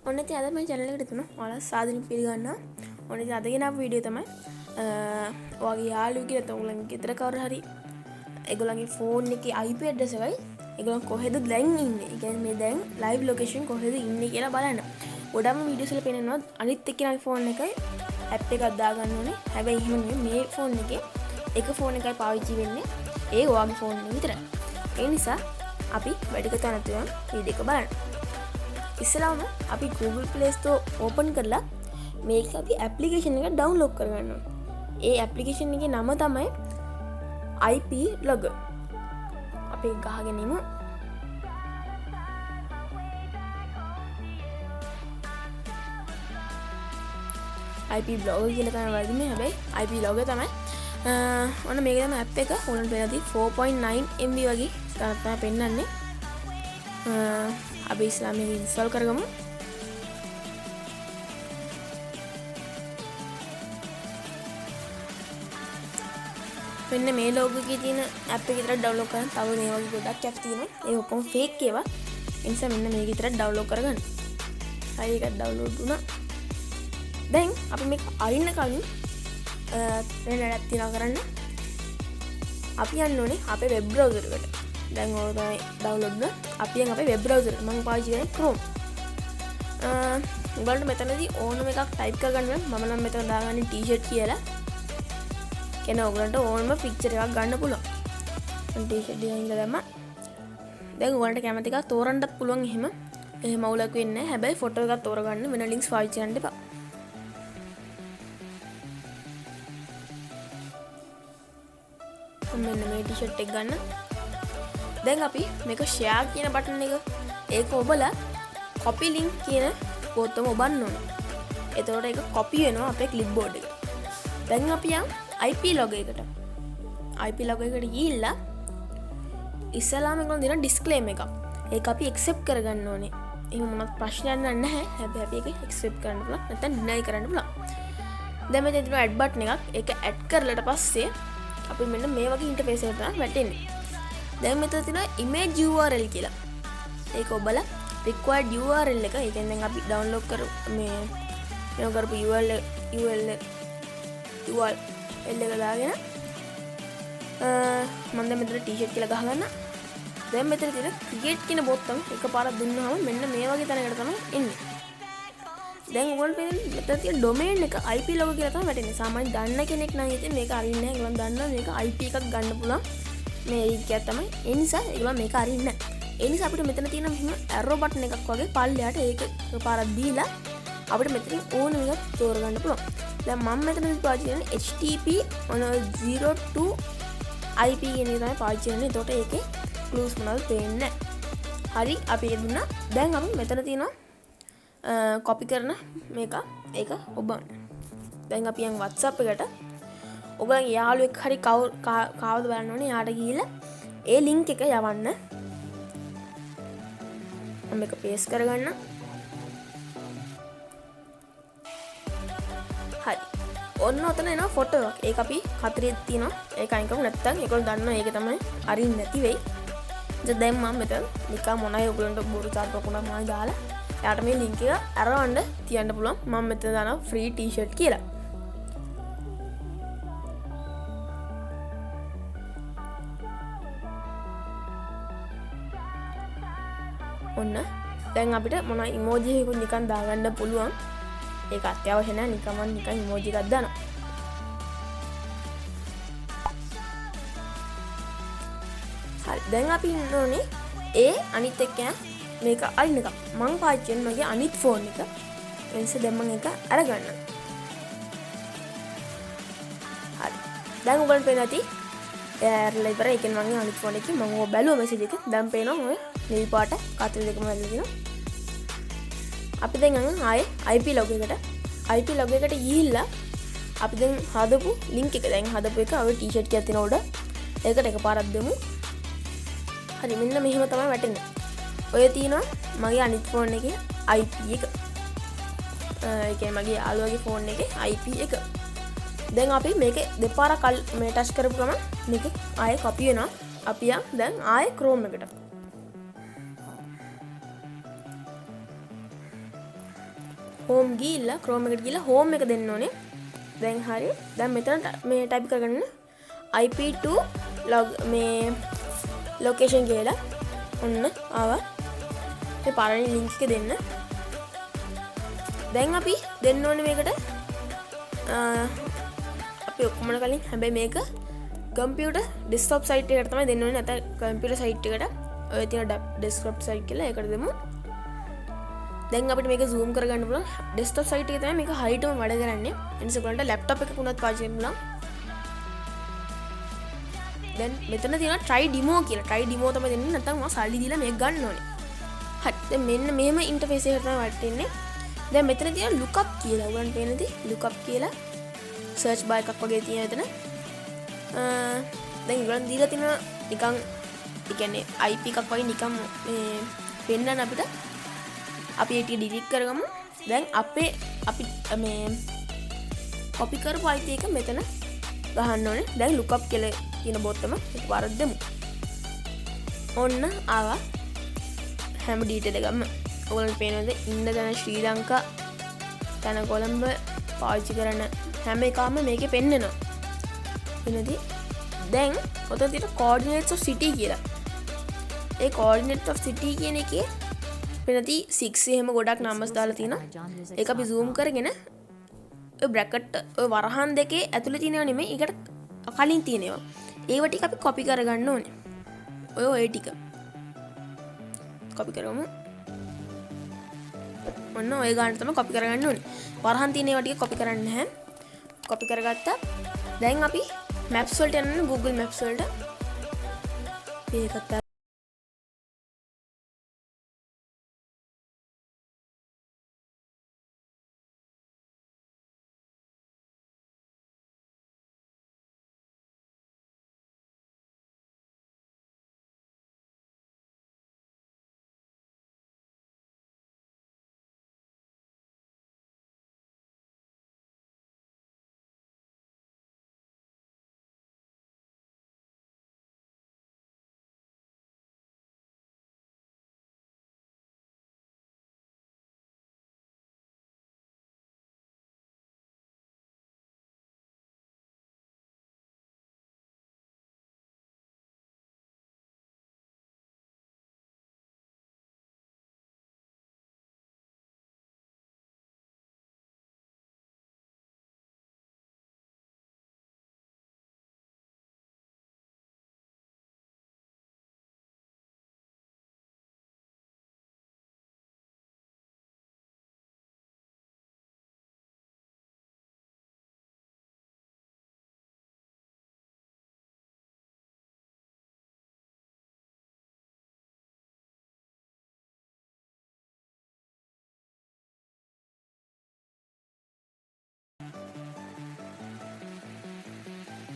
ඔන්න ඉතින් අද මම channel එකට එතුණා. ඔයාලා සාදරයෙන් පිළිගන්නවා. ඔන්න ඉතින් අද ගෙනාව වීඩියෝ තමයි ඔයාගේ යාළුවෙක් කියලා ඔයගොල්ලන්ගේ ගෙදර කවුරු හරි ඒගොල්ලන්ගේ ෆෝන් එකේ IP address එකයි ඒගොල්ලන් කොහෙද දැන් ඉන්නේ. ඒ කියන්නේ මේ දැන් live location කොහෙද ඉන්නේ කියලා බලන්න. ගොඩක්ම වීඩියෝස් වල පේනවා අනිත් එක්කෙනාගේ ෆෝන් එකයි ඇප් එකක් දාගන්න ඕනේ. හැබැයි එහෙම නෙමෙයි මේ ෆෝන් එකේ එක ෆෝන් එකයි පාවිච්චි වෙන්නේ. ඒ ඔයාගේ ෆෝන් එක විතරයි. ඒ නිසා අපි වැඩික තනතුරන් වීඩියෝ එක බලන්න. ඉස්සෙල්ලාම අපි Google Play Store open කරලා මේක අපි application එක download කරගන්න ඕනේ. ඒ application එකේ නම තමයි IP Logger. අපි ගහගෙන ඉමු. IP Logger කියලා තමයි වදින්නේ. හැබැයි IP Logger තමයි. ඔන්න මේක තමයි app එක. ඕනට වෙලාදී 4.9 MB වගේ තමයි පෙන්නන්නේ. අපි ඉස්ලාම එක ඉන්ස්ටෝල් කරගමු. මෙන්න මේ ලෝගෝ එකේ තියෙන ඇප් එක විතර ඩවුන්ලෝඩ් කරන්න. තව මේ වගේ ගොඩක් ඇප් තියෙනවා. ඒ ඔක්කොම ෆේක් ඒවා. ඒ නිසා මෙන්න මේක විතර ඩවුන්ලෝඩ් කරගන්න. හරි එකක් ඩවුන්ලෝඩ් වුණා. දැන් අපි මේක අරින්න කලින් වෙන වැඩක් තියනවා කරන්න. අපි යන්න ඕනේ අපේ වෙබ් බ්‍රවුසර් එකට. දැන් ඕක තමයි ඩවුන්ලෝඩ් කරන. අපි යන් අපේ වෙබ් බ්‍රවුසර් මම පාවිච්චි කරන්නේ Chrome. උගලන්ට මෙතනදී ඕනම එකක් ටයිප් කරගන්න මම නම් මෙතන දාගන්නේ t-shirt කියලා. කියන්නේ ඔයගලන්ට ඕනම පික්චර් එකක් ගන්න පුළුවන්. මම t-shirt ඩිසයින් එක දැම්මා. දැන් ඔයගලන්ට කැමති එකක් තෝරන්නත් පුළුවන් එහෙම. එහෙම අවුලක් වෙන්නේ නැහැ. හැබැයි ෆොටෝ එකක් තෝරගන්න වෙන ලින්ක්ස් පාවිච්චි කරන්න එපා. මෙන්න මේ t-shirt එක ගන්න. දැන් අපි මේක share කියන බටන් එක ඒක ඔබලා copy link කියන පොතම ඔබන්න ඕනේ. එතකොට ඒක copy වෙනවා අපේ clipboard එකට. දැන් අපි යන් IP logger එකට. IP logger එකට ගිහිල්ලා ඉස්සලාම ඒගොල්ලෝ දෙන disclaimer එකක්. ඒක අපි accept කරගන්න ඕනේ. එහෙම මොනවත් ප්‍රශ්නයක් නැහැ. හැබැයි අපි ඒක accept කරන්න පුළුවන්. නැත්නම් deny කරන්න පුළුවන්. දැන් මෙතන තියෙන add button එකක්. ඒක add කරලාට පස්සේ අපි මෙන්න මේ වගේ ඉන්ටර්ෆේස් එකකට තමයි වැටෙන්නේ. දැන් මෙතන තියෙනවා image URL කියලා. ඒක ඔබලා required URL එක. ඒ කියන්නේ දැන් අපි download කරු මේ කරපු URL එක දාගෙන මම දැන් මෙතන t-shirt කියලා ගහගන්න. දැන් මෙතන තියෙන create කියන බොත්තම එකපාරක් දුන්නාම මෙන්න මේ වගේ තැනකට තමයි එන්නේ. දැන් ඔයගොල්ලෝ මෙතන තියෙන domain එක IP logger කියලා තමයි වැටෙන්නේ. සාමාන්‍ය දන්න කෙනෙක් නම් ඉතින් මේක අරින්නේ නැහැ. ඒගොල්ලන් දන්නවා මේක IP එකක් ගන්න පුළුවන්. මේ ලින්ක් තමයි. ඒ නිසා ඒගොල්ලෝ මේක අරින්නේ නැහැ. ඒ නිසා අපිට මෙතන තියෙන මෙහෙම arrow button එකක් වගේ පල්ලෙහාට ඒක එකපාරක් දීලා අපිට මෙතනින් ඕන එකක් තෝරගන්න පුළුවන්. දැන් මම මෙතනදී පාවිච්චි කරන්නේ HTTP 02 IP කියන එක තමයි පාවිච්චි කරන්නේ. එතකොට ඒකේ clues මොනවද පේන්නේ නැහැ. හරි අපි ඒක දුන්නා. දැන් අපි මෙතන තියෙනවා copy කරන මේක ඒක ඔබන්න. දැන් අපි යන් WhatsApp එකට ඔයගොල්ලන්ගේ යාළුවෙක් හරි කවුද බලන්න ඕනේ. යාට ගිහිල්ලා ඒ link එක යවන්න. මම මේක paste කරගන්න. හරි. ඔන්න ඔතන එනවා ෆොටෝ එකක්. ඒක අපි හතරේ තියෙනවා. ඒක අයින් කරමු. නැත්තම් ඒගොල්ලෝ දන්නවා ඒක තමයි අරින්න නැති වෙයි. දැන් මම මෙතන නිකන් මොනයි ඔයගොල්ලන්ට බොරු චාට්පකුණක් මම දාලා එයාට මේ link එක අරවන්න තියන්න පුළුවන්. මම මෙතන දානවා free t-shirt කියලා. ඔන්න දැන් අපිට මොන emoji එකකුත් නිකන් දාගන්න පුළුවන්. ඒක අත්‍යවශ්‍ය නැහැ. නිකන් emoji එකක් දානවා. හරි. දැන් අපි ඉන්න ඕනේ ඒ අනිත් එක්කෙනා මේක අරින්න එක. මම පාවිච්චි කරන මගේ අනිත් ෆෝන් එක. ඒ නිසා දැන් මම ඒක අරගන්න. හරි. දැන් ඔයගොල්ලන්ට පේනවා ඇති එයාලා ඉවරයි. ඒ කියන්නේ මගේ අනිත් ෆෝන් එකේ මම ඔය බැලුවා මෙසේජ් එක. දැන් පේනවා ඔය නිල් පාට කතර දෙකම වැදලා තියෙනවා. අපි දැන් යන් ආයේ IP logger එකට. IP logger එකට ගිහිල්ලා අපි දැන් හදපු link එක දැන් හදපු එක ඔය t-shirt එකක් තියෙන උඩ. ඒකට එකපාරක් දෙමු. හරි මෙන්න මෙහෙම තමයි වැටෙන්නේ. ඔය තියෙනවා මගේ අනිත් ෆෝන් එකේ IP එක. ඒ කියන්නේ මගේ යාළුවගේ ෆෝන් එකේ IP එක. දැන් අපි මේක දෙපාරක් මේ ටච් කරපු ගමන් මේක ආයේ copy වෙනවා. අපි යන් දැන් ආයේ Chrome එකට. හෝම් ගිහිල්ලා Chrome එකට ගිහිල්ලා home එක දෙන්න ඕනේ. දැන් හරි. දැන් මෙතන මේ ටයිප් කරගන්න IP2 මේ location කියලා. ඔන්න ආවා. මේ පාරේ link එක දෙන්න. දැන් අපි දෙන්න ඕනේ මේකට අපි ඔක්කොම කලින් හැබැයි මේක computer desktop site එකට තමයි දෙන්න ඕනේ නැත්නම් computer site එකට ඔය තියෙන desktop site කියලා ඒකට දෙමු. දැන් අපිට මේක zoom කරගන්න පුළුවන්. desktop site එකේ තමයි මේක height එකම වැඩ කරන්නේ. ඒ නිසා ඔයගලන්ට laptop එකක වුණත් පාවිච්චි කරන්න පුළුවන්. දැන් මෙතන තියෙනවා try demo කියලා. try demo තමයි දෙන්නේ නැත්නම් මම සල්ලි දීලා මේක ගන්න ඕනේ. හරි. දැන් මෙන්න මෙහෙම interface එකකට තමයි වටෙන්නේ. දැන් මෙතන තියෙන lookup කියලා. ඔයගලන්ට පේනද lookup කියලා search bar එකක් වගේ තියෙන එතන. දැන් ඔයගලන් දීලා තියෙන නිකන් ඒ කියන්නේ IP එකක් වගේ නිකන් මේ පෙන්නන අපිට අපි ඒක ඩිලීට් කරගමු. දැන් අපි මේ copy කරපු IP එක මෙතන ගහන්න ඕනේ. දැන් lookup කියලා කියන බොත්තම එකපාරක් දෙමු. ඔන්න ආවා හැම ඩීටේල් එකක්ම. ඔයගලන්ට පේනවද ඉන්දියානු ශ්‍රී ලංකා තන කොළඹ පාවිච්චි කරන හැම එකම මේකේ පෙන්නනවා. වෙනදී දැන් ඔතන තියෙන coordinates of city කියලා. ඒ coordinates of city කියන එකේ වෙනදී 6 එහෙම ගොඩක් numbers දාලා තියෙනවා. ඒක අපි zoom කරගෙන ඔය bracket ඔය වරහන් දෙකේ ඇතුලේ තියෙනව නෙමෙයි. ඒකට කලින් තියෙනවා. ඒව ටික අපි copy කරගන්න ඕනේ. ඔය ටික copy කරමු. ඔන්න ඔය ගාන තමයි copy කරගන්න ඕනේ. වරහන් තියෙන ඒවා ටික copy කරන්න නැහැ. copy කරගත්තා. දැන් අපි maps වලට යන්න Google Maps වලට. මේකත්